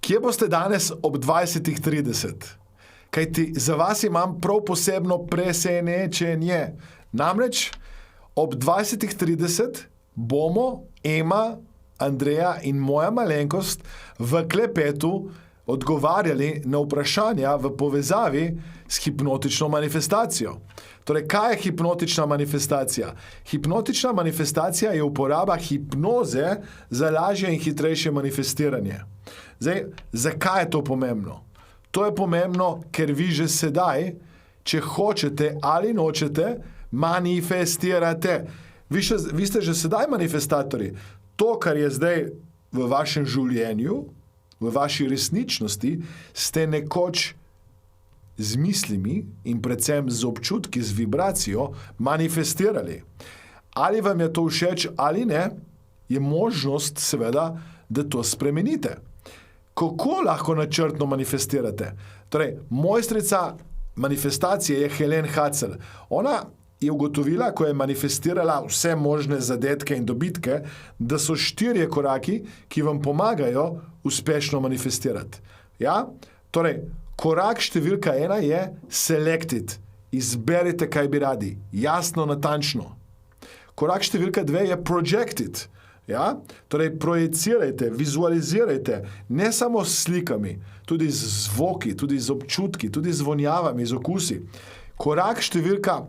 Kje boste danes ob 20:30? Kajti za vas imam prav posebno presenečenje. Namreč ob 20:30 bomo Ema, Andreja in moja malenkost v klepetu odgovarjali na vprašanja v povezavi s hipnotično manifestacijo. Torej, kaj je hipnotična manifestacija? Hipnotična manifestacija je uporaba hipnoze za lažje in hitrejše manifestiranje. Zdaj, zakaj je to pomembno? To je pomembno, ker vi že sedaj, če hočete ali nočete, manifestirate. Vi ste že sedaj manifestatorji. To, kar je zdaj v vašem življenju, v vaši resničnosti, ste nekoč z mislimi in predvsem z občutki, z vibracijo manifestirali. Ali vam je to všeč ali ne, je možnost seveda, da to spremenite. Kako lahko načrtno manifestirate? Torej, mojstrica manifestacije je Helen Hacel. Ona je ugotovila, ko je manifestirala vse možne zadetke in dobitke, da so 4 koraki, ki vam pomagajo uspešno manifestirati. Ja? Torej, korak številka 1 je select it. Izberite, kaj bi radi. Jasno, natančno. Korak številka 2 je project it. Ja? Torej, projecirajte, vizualizirajte, ne samo s slikami, tudi z zvoki, tudi z občutki, tudi z vonjavami, z okusi. Korak številka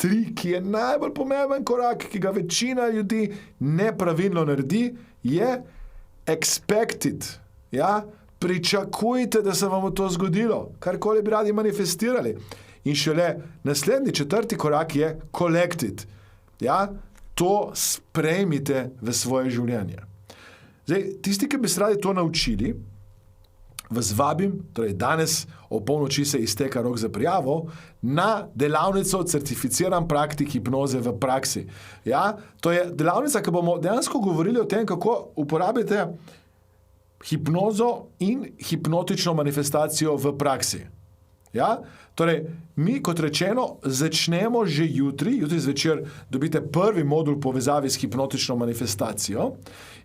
3, ki je najbolj pomemben korak, ki ga večina ljudi nepravilno naredi, je expect it. Ja? Pričakujte, da se vam to zgodilo, karkoli bi radi manifestirali. In šele naslednji 4. korak je collect it. Ja? To sprejmite v svoje življenje. Zdaj, tisti, ki bi se radi to naučili, vas vabim, torej danes o polnoči se izteka rok za prijavo, na delavnico certificiran praktik hipnoze v praksi. Ja? To je delavnica, ki bomo dejansko govorili o tem, kako uporabite hipnozo in hipnotično manifestacijo v praksi. Ja? Torej, mi, kot rečeno, začnemo že jutri zvečer dobite prvi modul povezavi s hipnotično manifestacijo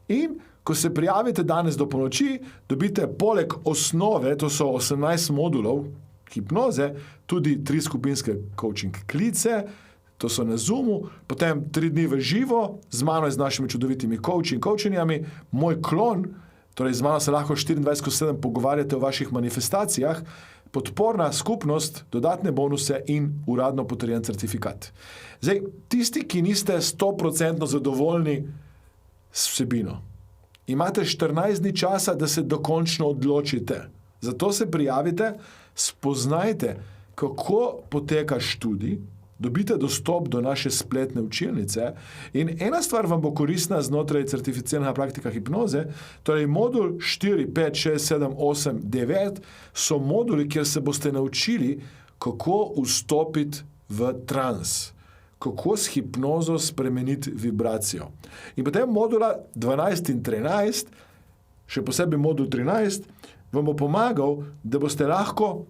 in ko se prijavite danes do polnoči, dobite poleg osnove, to so 18 modulov hipnoze, tudi 3 skupinske coaching klice, to so na Zoomu, potem 3 dni v živo, z mano in z našimi čudovitimi coachinjami, moj klon, torej z mano se lahko 24/7 pogovarjate o vaših manifestacijah, podporna skupnost, dodatne bonuse in uradno potrjen certifikat. Zdaj, tisti, ki niste 100% zadovoljni s vsebino, imate 14 dni časa, da se dokončno odločite. Zato se prijavite, spoznajte, kako poteka študij, dobite dostop do naše spletne učilnice in ena stvar vam bo koristna znotraj certificiranega praktika hipnoze, torej modul 4, 5, 6, 7, 8, 9 so moduli, kjer se boste naučili, kako vstopiti v trans, kako s hipnozo spremeniti vibracijo. In potem modula 12 in 13, še posebej modul 13, vam bo pomagal, da boste lahko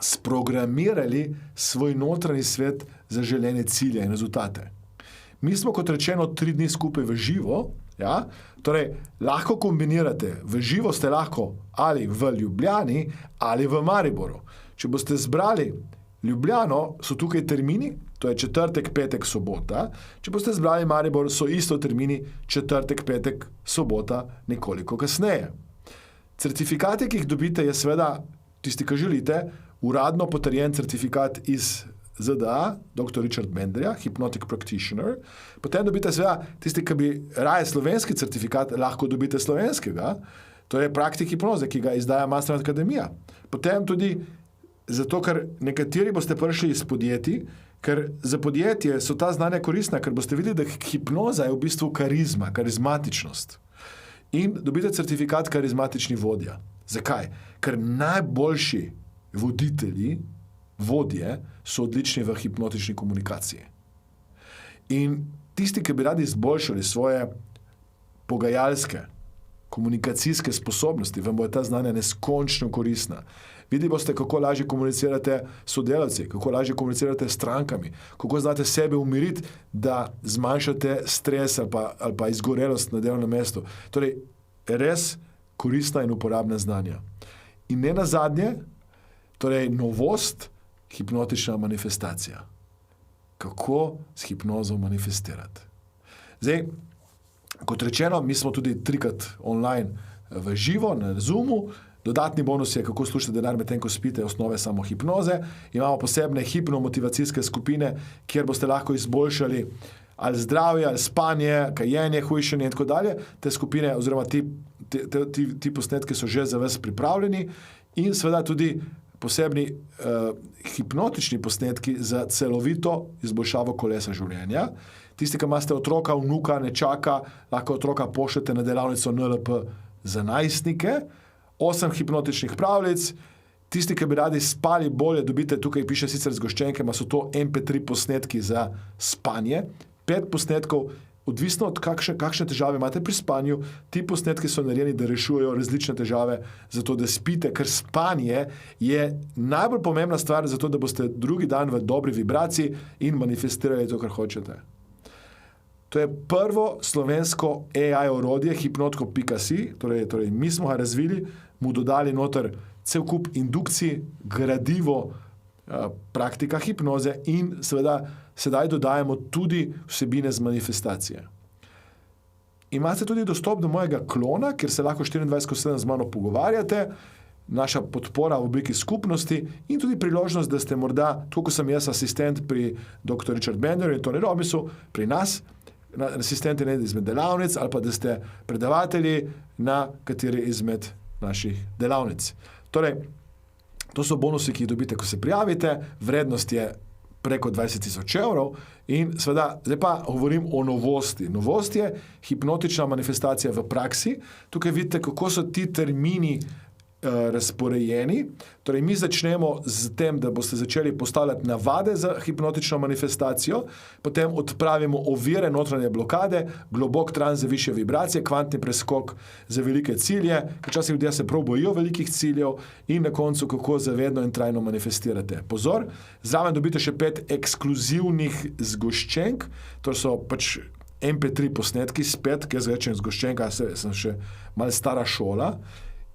sprogramirali svoj notranji svet za želene cilje in rezultate. Mi smo, kot rečeno, 3 dni skupaj v živo, ja? Torej, lahko kombinirate, v živo ste lahko ali v Ljubljani ali v Mariboru. Če boste zbrali Ljubljano, so tukaj termini, to je četrtek, petek, sobota. Če boste zbrali Maribor, so isto termini četrtek, petek, sobota, nekoliko kasneje. Certifikate, ki jih dobite, je seveda, tisti, ki želite, uradno potrjen certifikat iz ZDA, dr. Richard Benderja, Hypnotic Practitioner. Potem dobite seveda, tisti, ki bi raje slovenski certifikat, lahko dobite slovenskega, to je praktik hipnoze, ki ga izdaja Mastermind Akademija. Potem tudi zato, ker nekateri boste prišli iz podjetij, ker za podjetje so ta znanja koristna, ker boste videli, da hipnoza je v bistvu karizma, karizmatičnost. In dobite certifikat karizmatični vodja. Zakaj? Ker najboljši voditelji, vodje, so odlični v hipnotični komunikaciji. In tisti, ki bi radi izboljšali svoje pogajalske, komunikacijske sposobnosti, vam bo ta znanja neskončno koristna. Videli boste, kako lažje komunicirate s sodelavci, kako lažje komunicirate s strankami, kako znate sebe umiriti, da zmanjšate stres ali pa izgorelost na delovnem mestu. Torej, res koristna in uporabna znanja. In ne nazadnje, torej novost, hipnotična manifestacija. Kako s hipnozo manifestirati. Zdaj, kot rečeno, mi smo tudi 3x online v živo, na Zoomu. Dodatni bonus je, kako slušate denar medtem, ko spite, osnove samo hipnoze. Imamo posebne hipnomotivacijske skupine, kjer boste lahko izboljšali ali zdravje, ali spanje, kajenje, hujšanje in tako dalje. Te skupine oziroma ti posnetki so že za vas pripravljeni in seveda tudi posebni hipnotični posnetki za celovito izboljšavo kolesa življenja. Tisti, ki imate otroka, vnuka, nečaka, lahko otroka pošljete na delavnico NLP za najstnike, 8 hipnotičnih pravljic. Tisti, ki bi radi spali bolje, dobite, tukaj piše sicer zgoščenke, so to MP3 posnetki za spanje, 5 posnetkov, odvisno od kakšne težave imate pri spanju. Ti posnetki so narejeni, da rešujejo različne težave, zato da spite, ker spanje je najbolj pomembna stvar, zato da boste drugi dan v dobri vibraciji in manifestirali to, kar hočete. To je prvo slovensko AI orodje, hipnotko.si, torej mi smo ga razvili, mu dodali noter cel kup indukcij, gradivo, praktika hipnoze in seveda sedaj dodajamo tudi vsebine z manifestacije. Imate tudi dostop do mojega klona, kjer se lahko 24/7 z mano pogovarjate, naša podpora v obliki skupnosti in tudi priložnost, da ste morda, tako kot sem jaz asistent pri dr. Richard Benderju in Tony Robbinsu, pri nas, asistenti na izmed delavnic ali pa da ste predavatelji na kateri izmed naših delavnic. Torej, to so bonusi, ki jih dobite, ko se prijavite, vrednost je preko 20,000 evrov in seveda, zdaj pa govorim o novosti. Novost je hipnotična manifestacija v praksi. Tukaj vidite, kako so ti termini razporejeni. Torej, mi začnemo z tem, da boste začeli postavljati navade za hipnotično manifestacijo, potem odpravimo ovire, notranje blokade, globok trans za višje vibracije, kvantni preskok za velike cilje, ker včasih ljudje se prav bojijo velikih ciljev in na koncu, kako zavedno in trajno manifestirate. Pozor, zraven dobite še 5 ekskluzivnih zgoščenk, to so pač MP3 posnetki, spet, ki jaz rečem zgoščenka, sem še malo stara šola,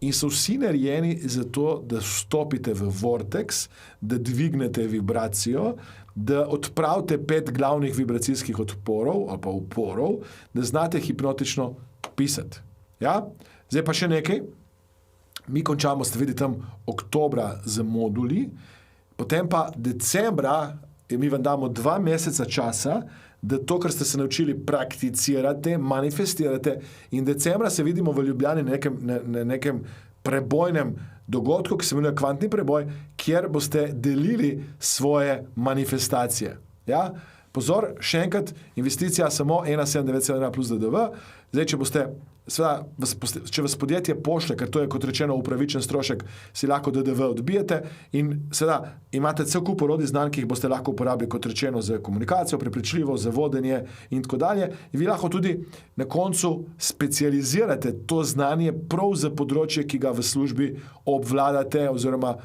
in so vsi narejeni za to, da vstopite v vortex, da dvignete vibracijo, da odpravite 5 glavnih vibracijskih odporov ali pa uporov, da znate hipnotično pisati. Ja? Zdaj pa še nekaj. Mi končamo, ste videli tam, oktobra z moduli, potem pa decembra, mi vam damo 2 meseca časa, da to, kar ste se naučili, prakticirate, manifestirate in decembra se vidimo v Ljubljani na nekem prebojnem dogodku, ki se imenuje kvantni preboj, kjer boste delili svoje manifestacije. Ja? Pozor, še enkrat, investicija samo 1,791 plus DDV. Zdaj, če vas podjetje pošlje, ker to je, kot rečeno, upravičen strošek, si lahko DDV odbijete in seveda imate cel kup orodij znanj, ki jih boste lahko uporabili, kot rečeno, za komunikacijo, prepričljivo, za vodenje in tako dalje. In vi lahko tudi na koncu specializirate to znanje prav za področje, ki ga v službi obvladate oziroma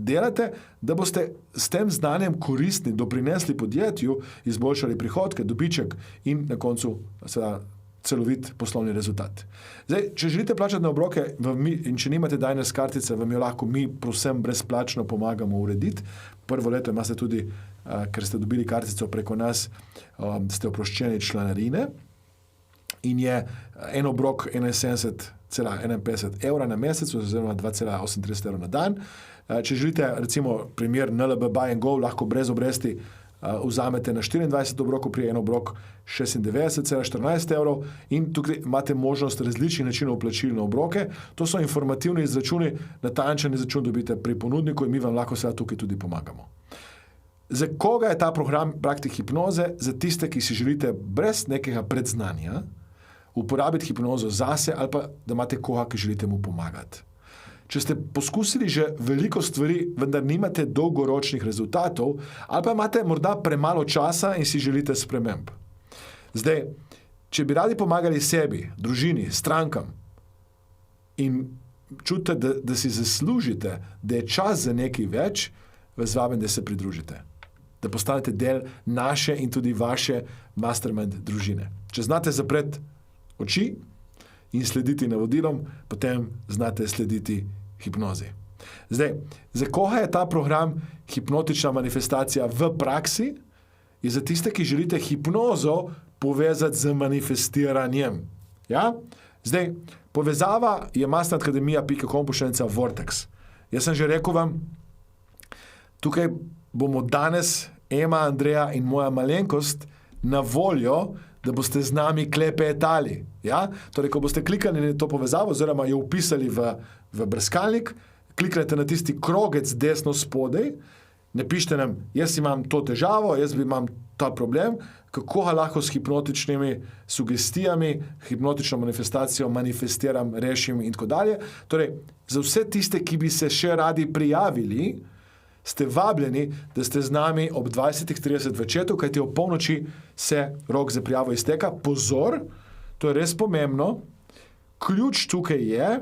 delate, da boste s tem znanjem koristni, doprinesli podjetju, izboljšali prihodke, dobiček in na koncu seveda celovit poslovni rezultat. Zdaj, če želite plačati na obroke in če nimate Diners kartice, vam jo lahko mi povsem brezplačno pomagamo urediti. Prvo leto imate tudi, ker ste dobili kartico preko nas, ste oproščeni članarine in je en obrok 71,51 evra na mesec oziroma 2,38 evra na dan. Če želite, recimo, primer NLB Buy and Go, lahko brez obresti vzamete na 24 obrokov, prije en obrok 96,14 evrov in tukaj imate možnost različnih načinov plačil na obroke. To so informativni izračuni, natančen izračun dobite pri ponudniku in mi vam lahko seveda tukaj tudi pomagamo. Za koga je ta program praktik hipnoze? Za tiste, ki si želite brez nekega predznanja uporabiti hipnozo zase ali pa da imate koga, ki želite mu pomagati. Če ste poskusili že veliko stvari, vendar nimate dolgoročnih rezultatov, ali pa imate morda premalo časa in si želite sprememb. Zdaj, če bi radi pomagali sebi, družini, strankam in čutite, da si zaslužite, da je čas za nekaj več, vas vabim, da se pridružite. Da postanete del naše in tudi vaše mastermind družine. Če znate zapreti oči in slediti navodilom, potem znate slediti hipnozi. Zdaj, za koga je ta program hipnotična manifestacija v praksi? Je za tiste, ki želite hipnozo povezati z manifestiranjem. Ja? Zdaj, povezava je masteracademia.com/Vortex. Jaz sem že rekel vam, tukaj bomo danes, Ema, Andreja in moja malenkost, na voljo, da boste z nami klepetali. Ja? Torej, ko boste klikali na to povezavo, oziroma jo upisali v brskalnik, kliknete na tisti krogec desno spodaj, napišite nam, jaz imam to težavo, jaz imam ta problem, kako ga lahko s hipnotičnimi sugestijami, hipnotično manifestacijo manifestiram, rešim in tako dalje. Torej, za vse tiste, ki bi se še radi prijavili, ste vabljeni, da ste z nami ob 20:30 v chatu, kajti ob polnoči se rok za prijavo izteka. Pozor, to je res pomembno. Ključ tukaj je,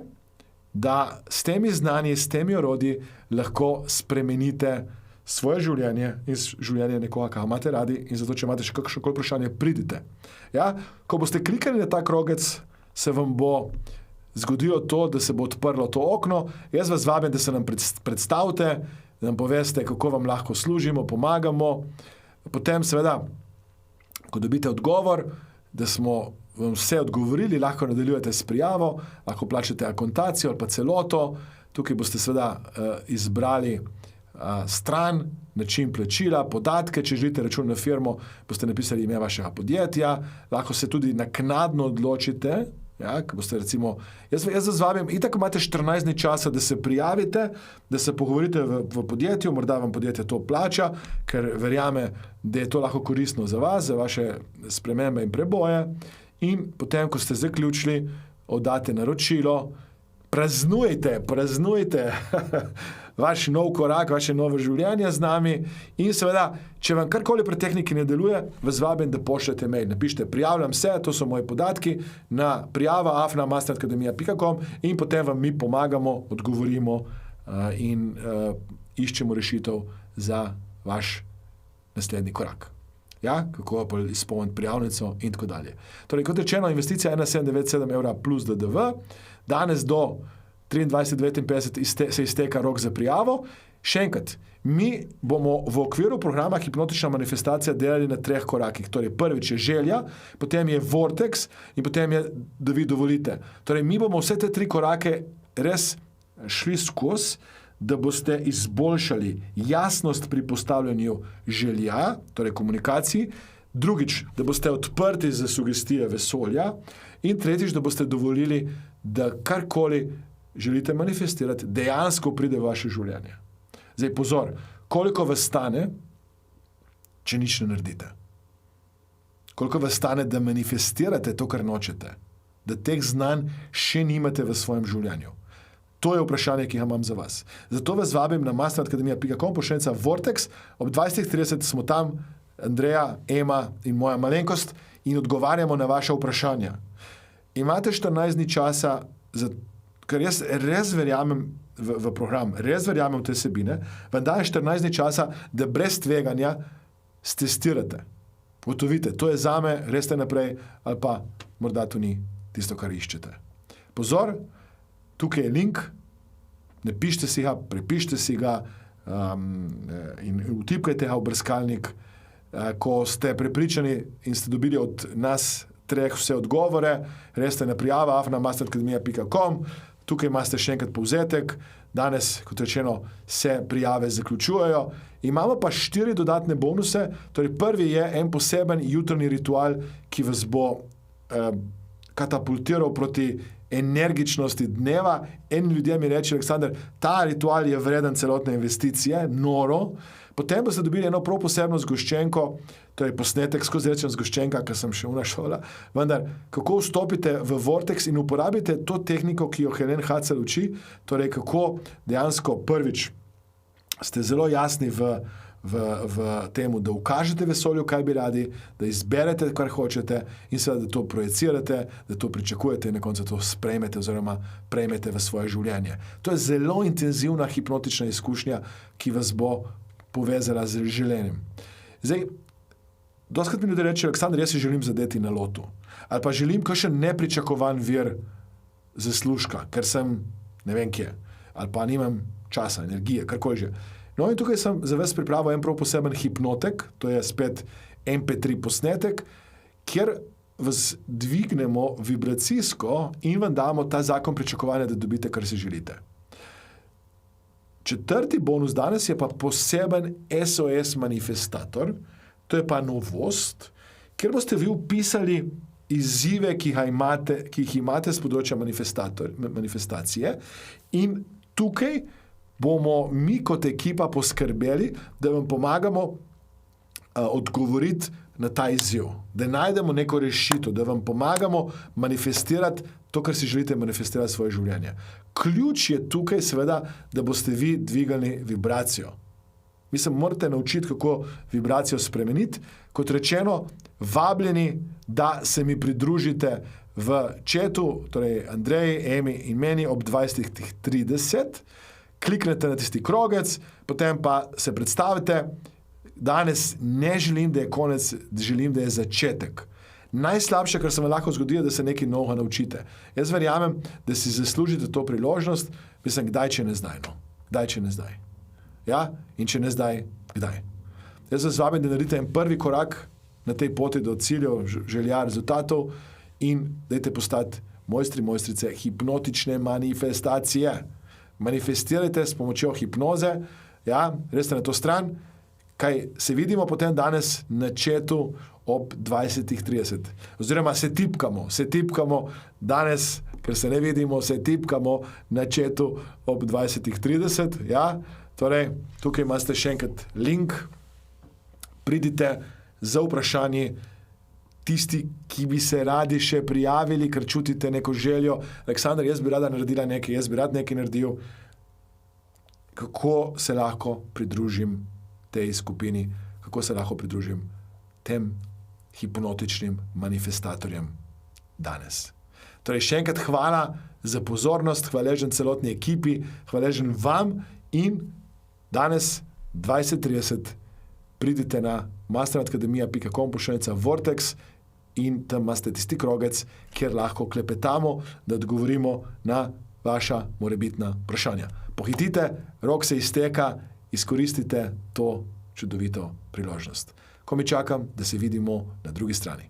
da s temi znanji, s temi orodji lahko spremenite svoje življenje in življenje nekoga, kar imate radi, in zato, če imate še kakšno vprašanje, pridite. Ja? Ko boste klikali na ta krogec, se vam bo zgodilo to, da se bo odprlo to okno. Jaz vas vabim, da se nam predstavite, da nam poveste, kako vam lahko služimo, pomagamo. Potem seveda, ko dobite odgovor, da smo vam vse odgovorili, lahko nadaljujete s prijavo, lahko plačate akontacijo ali pa celoto. Tukaj boste seveda izbrali stran, način plačila, podatke, če želite račun na firmo, boste napisali ime vašega podjetja, lahko se tudi naknadno odločite, ja, ko boste recimo, jaz vas vabim, itak imate 14 dni časa, da se prijavite, da se pogovorite v podjetju, morda vam podjetje to plača, ker verjame, da je to lahko koristno za vas, za vaše spremembe in preboje, in potem, ko ste zaključili, oddate naročilo, praznujte vaš nov korak, vaše novo življenje z nami, in seveda, če vam karkoli pri tehniki ne deluje, vas vabim, da pošljete mail. Napišite, prijavljam se, to so moji podatki, na prijava@masteracademia.com in potem vam mi pomagamo, odgovorimo in iščemo rešitev za vaš naslednji korak. Ja, kako pa izpolniti prijavnico in tako dalje. Torej, kot rečeno, investicija 1797 evra plus DDV, danes do 23:59 se izteka rok za prijavo. Še enkrat, mi bomo v okviru programa Hipnotična manifestacija delali na 3 korakih. Torej, prvič je želja, potem je Vortex in potem je, da vi dovolite. Torej, mi bomo vse te 3 korake res šli skozi, da boste izboljšali jasnost pri postavljanju želja, torej komunikaciji, drugič, da boste odprti za sugestije vesolja, in tretjič, da boste dovolili, da karkoli želite manifestirati, dejansko pride v vaše življenje. Zdaj, pozor, koliko vas stane, če nič ne naredite? Koliko vas stane, da manifestirate to, kar nočete? Da teh znanj še nimate v svojem življenju? To je vprašanje, ki ga imam za vas. Zato vas vabim na masteracademia.com/Vortex. Ob 20:30 smo tam, Andreja, Ema in moja malenkost, in odgovarjamo na vaše vprašanja. Imate 14 dni časa, ker jaz res verjamem v program, res verjamem v te vsebine, vam dajem 14 dni časa, da brez tveganja stestirate. Ugotovite, to je zame, res te naprej, ali pa morda to ni tisto, kar iščete. Pozor, tukaj je link, napišite si ga, prepišite si ga in vtipkajte ga v brskalnik. Ko ste prepričani in ste dobili od nas 3 vse odgovore, res ste na prijava na masteracademia.com, tukaj imate še enkrat povzetek. Danes, kot rečeno, se prijave zaključujejo. Imamo pa 4 dodatne bonuse. Torej, prvi je en poseben jutrni ritual, ki vas bo katapultiral proti energičnosti dneva. En ljudje mi reče, Aleksandar, ta ritual je vreden celotne investicije, noro. Potem boste dobili eno prav posebno zgoščenko, to je posnetek skozi rečem zgoščenka, ker sem še v šola, vendar kako vstopite v Vortex in uporabite to tehniko, ki jo Helen Hatzell uči, torej kako dejansko prvič ste zelo jasni v temu, da ukažete vesolju, kaj bi radi, da izberete, kar hočete, in seveda, da to projecirate, da to pričakujete in na koncu to sprejmete oziroma prejmete v svoje življenje. To je zelo intenzivna hipnotična izkušnja, ki vas bo povezala z željenjem. Zdaj, dostakrat mi ljudje reče, Aleksandar, jaz si želim zadeti na lotu. Ali pa želim kakšen nepričakovan vir zaslužka, ker sem ne vem kje, ali pa nimam časa, energije, karkoli že. No in tukaj sem za vas pripravil en prav poseben hipnotek, to je spet MP3 posnetek, kjer vas dvignemo vibracijsko in vam damo ta zakon pričakovanja, da dobite, kar si želite. Četrti bonus danes je pa poseben SOS manifestator, to je pa novost, kjer boste vi upisali izzive, ki jih imate z področja manifestacije in tukaj bomo mi kot ekipa poskrbeli, da vam pomagamo odgovoriti na ta izziv, da najdemo neko rešitev, da vam pomagamo manifestirati to, kar si želite manifestirati v svoje življenje. Ključ je tukaj seveda, da boste vi dvigali vibracijo. Vi se morate naučiti, kako vibracijo spremeniti. Kot rečeno, vabljeni, da se mi pridružite v chatu, torej Andreji, Emi in meni ob 20:30. Kliknete na tisti krogec, potem pa se predstavite. Danes ne želim, da je konec, želim, da je začetek. Najslabše, kar se vam lahko zgodi, je, da se nekaj novega naučite. Jaz verjamem, da si zaslužite to priložnost, mislim, kdaj, če ne zdaj. No. Kdaj, če ne zdaj. Ja? In če ne zdaj, kdaj. Jaz vas vabim, da naredite en prvi korak na tej poti do ciljev, želja, rezultatov in dajte postati mojstri, mojstrice hipnotične manifestacije. Manifestirajte s pomočjo hipnoze, ja, res ste na to stran, kaj se vidimo potem danes na chatu ob 20:30. Oziroma se tipkamo danes, ker se ne vidimo, se tipkamo na chatu ob 20:30, ja. Torej, tukaj imate še enkrat link, pridite za vprašanje, tisti, ki bi se radi še prijavili, ker čutite neko željo, Aleksandar, jaz bi rada naredila nekaj, jaz bi rad nekaj naredil, kako se lahko pridružim tej skupini, kako se lahko pridružim tem hipnotičnim manifestatorjem danes. Torej, še enkrat hvala za pozornost, hvaležen celotni ekipi, hvaležen vam in danes 20:30 pridite na masterakademija.com/Vortex in tam imate tisti krogec, kjer lahko klepetamo, da odgovorimo na vaša morebitna vprašanja. Pohitite, rok se izteka, izkoristite to čudovito priložnost. Ko mi čakam, da se vidimo na drugi strani.